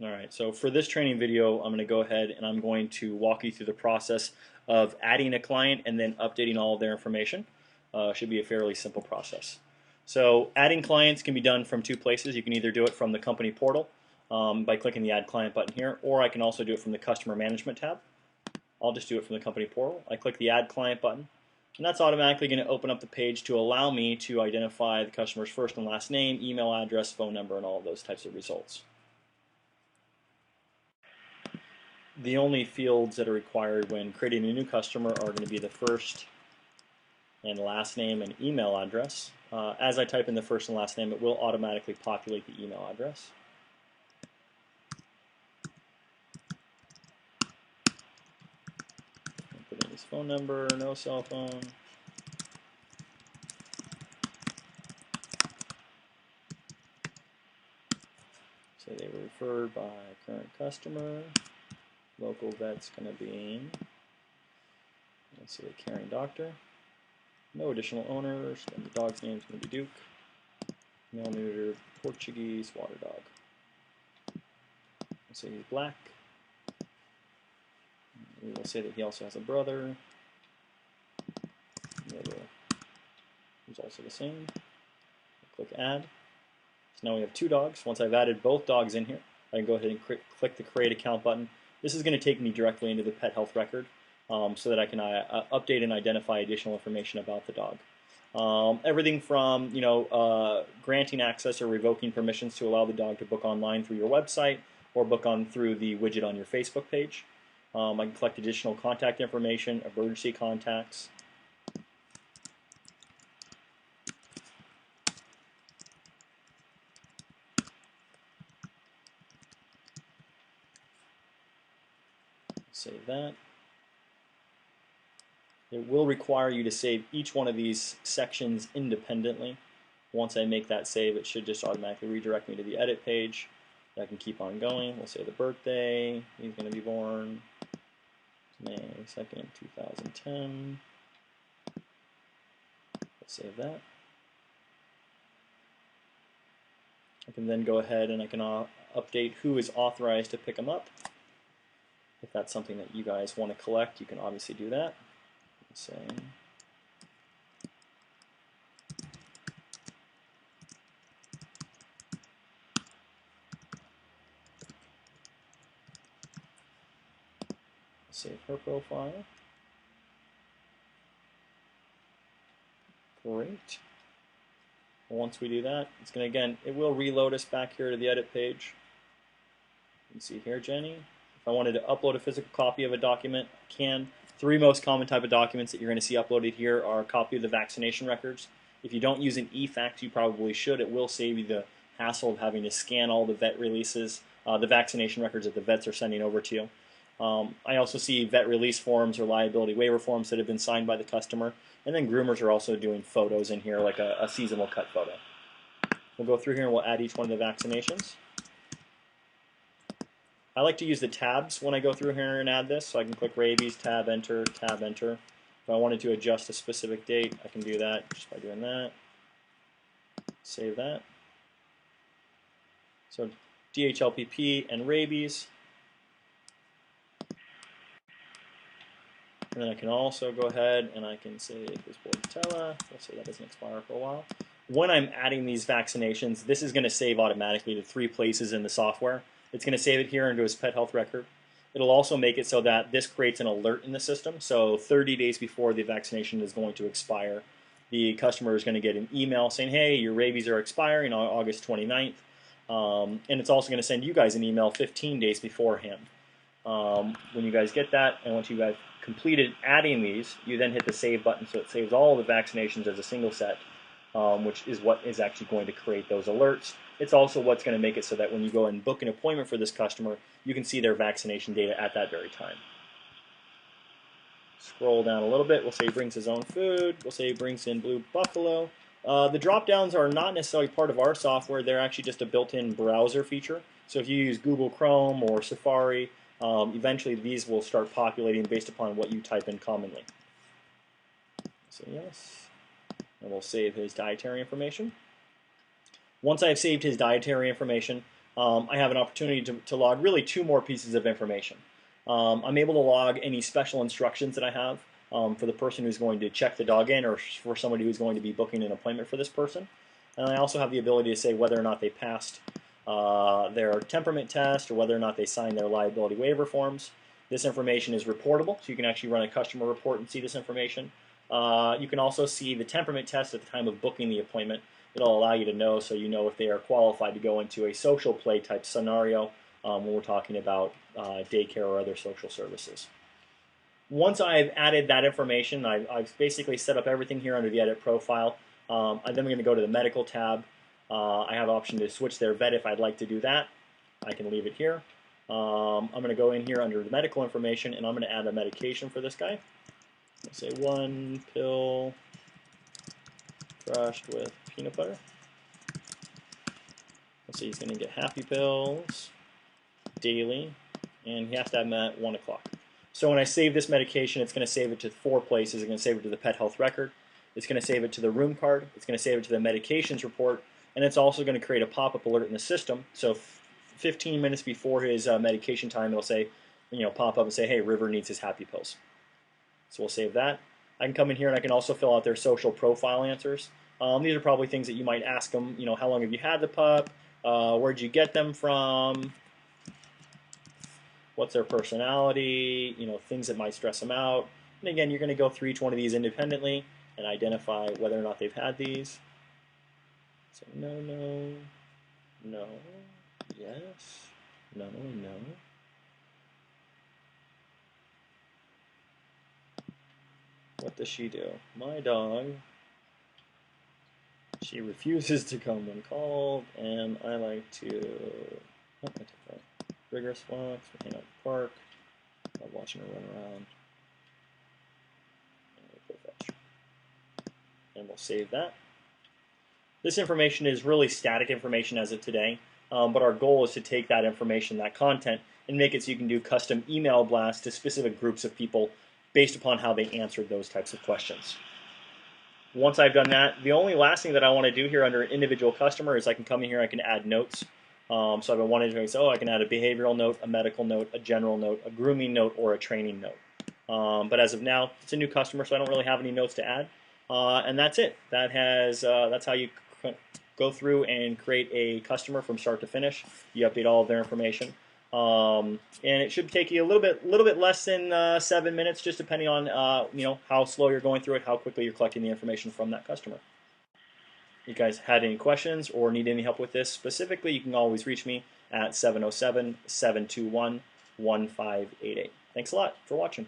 Alright, so for this training video, I'm going to go ahead and I'm going to walk you through the process of adding a client and then updating all of their information. Should be a fairly simple process. So adding clients can be done from two places. You can either do it from the company portal by clicking the Add Client button here, or I can also do it from the Customer Management tab. I'll just do it from the company portal. I click the Add Client button, and that's automatically going to open up the page to allow me to identify the customer's first and last name, email address, phone number, and all of those types of results. The only fields that are required when creating a new customer are going to be the first and last name and email address. As I type in the first and last name, it will automatically populate the email address. Put in his phone number, no cell phone. Say they were referred by current customer. Local vet's going to be, let's say, a caring doctor. No additional owners. Then the dog's name is going to be Duke. Male neuter Portuguese water dog. Let's say he's black. We will say that he also has a brother. Who's also the same. Click Add. So now we have two dogs. Once I've added both dogs in here, I can go ahead and click the Create Account button. This is going to take me directly into the pet health record so that I can update and identify additional information about the dog. Everything from granting access or revoking permissions to allow the dog to book online through your website or book on through the widget on your Facebook page. I can collect additional contact information, emergency contacts. Save that. It will require you to save each one of these sections independently. Once I make that save, it should just automatically redirect me to the edit page. I can keep on going. We'll say the birthday. He's going to be born May 2nd, 2010. Let's save that. I can then go ahead and I can update who is authorized to pick him up. If that's something that you guys want to collect, you can obviously do that. Say save her profile. Great. Once we do that, it's going to, again, it will reload us back here to the edit page. You can see here, Jenny. If I wanted to upload a physical copy of a document, I can. Three most common type of documents that you're going to see uploaded here are a copy of the vaccination records. If you don't use an e-fax, you probably should. It will save you the hassle of having to scan all the vet releases, the vaccination records that the vets are sending over to you. I also see vet release forms or liability waiver forms that have been signed by the customer. And then groomers are also doing photos in here, like a seasonal cut photo. We'll go through here and we'll add each one of the vaccinations. I like to use the tabs when I go through here and add this, so I can click rabies, tab enter, tab enter. If I wanted to adjust a specific date, I can do that just by doing that. Save that. So DHLPP and rabies. And then I can also go ahead and I can say this Bordetella. We'll say that doesn't expire for a while. When I'm adding these vaccinations, this is going to save automatically to 3 places in the software. It's going to save it here into his pet health record. It'll also make it so that this creates an alert in the system. So 30 days before the vaccination is going to expire, the customer is going to get an email saying, hey, your rabies are expiring on August 29th. And it's also going to send you guys an email 15 days beforehand. When you guys get that, and once you guys completed adding these, you then hit the save button, so it saves all the vaccinations as a single set, which is what is actually going to create those alerts. It's also what's going to make it so that when you go and book an appointment for this customer, you can see their vaccination data at that very time. Scroll down a little bit. We'll say he brings his own food. We'll say he brings in Blue Buffalo. The drop-downs are not necessarily part of our software. They're actually just a built-in browser feature. So if you use Google Chrome or Safari, eventually these will start populating based upon what you type in commonly. So yes. And we'll save his dietary information. Once I've saved his dietary information, I have an opportunity to log really two more pieces of information. I'm able to log any special instructions that I have for the person who's going to check the dog in, or for somebody who's going to be booking an appointment for this person. And I also have the ability to say whether or not they passed their temperament test, or whether or not they signed their liability waiver forms. This information is reportable, so you can actually run a customer report and see this information. You can also see the temperament test at the time of booking the appointment. It'll allow you to know, so you know if they are qualified to go into a social play type scenario when we're talking about daycare or other social services. Once I've added that information, I've basically set up everything here under the Edit Profile. Then I'm going to go to the Medical tab. I have an option to switch their vet if I'd like to do that. I can leave it here. I'm going to go in here under the medical information, and I'm going to add a medication for this guy. Let's say 1 pill crushed with peanut butter. Let's say he's going to get happy pills daily, and he has to have them at 1 o'clock. So when I save this medication, it's going to save it to 4 places. It's going to save it to the pet health record. It's going to save it to the room card. It's going to save it to the medications report. And it's also going to create a pop-up alert in the system. So 15 minutes before his medication time, it'll say, pop up and say, hey, River needs his happy pills. So we'll save that. I can come in here and I can also fill out their social profile answers. These are probably things that you might ask them. How long have you had the pup? Where'd you get them from? What's their personality? Things that might stress them out. And again, you're going to go through each one of these independently and identify whether or not they've had these. So no, no, no, yes, no, no. What does she do? My dog, she refuses to come when called, and I like to, rigorous walks, we hang out in the park, I love watching her run around, and we'll fetch. And we'll save that. This information is really static information as of today, but our goal is to take that information, that content, and make it so you can do custom email blasts to specific groups of people based upon how they answered those types of questions. Once I've done that, the only last thing that I want to do here under an individual customer is I can come in here, I can add notes. So if I wanted to say, I can add a behavioral note, a medical note, a general note, a grooming note, or a training note. But as of now, it's a new customer, so I don't really have any notes to add. And that's it. That's how you go through and create a customer from start to finish. You update all of their information. And it should take you a little bit less than 7 minutes, just depending on how slow you're going through it, how quickly you're collecting the information from that customer. If you guys had any questions or need any help with this specifically, you can always reach me at 707-721-1588. Thanks a lot for watching.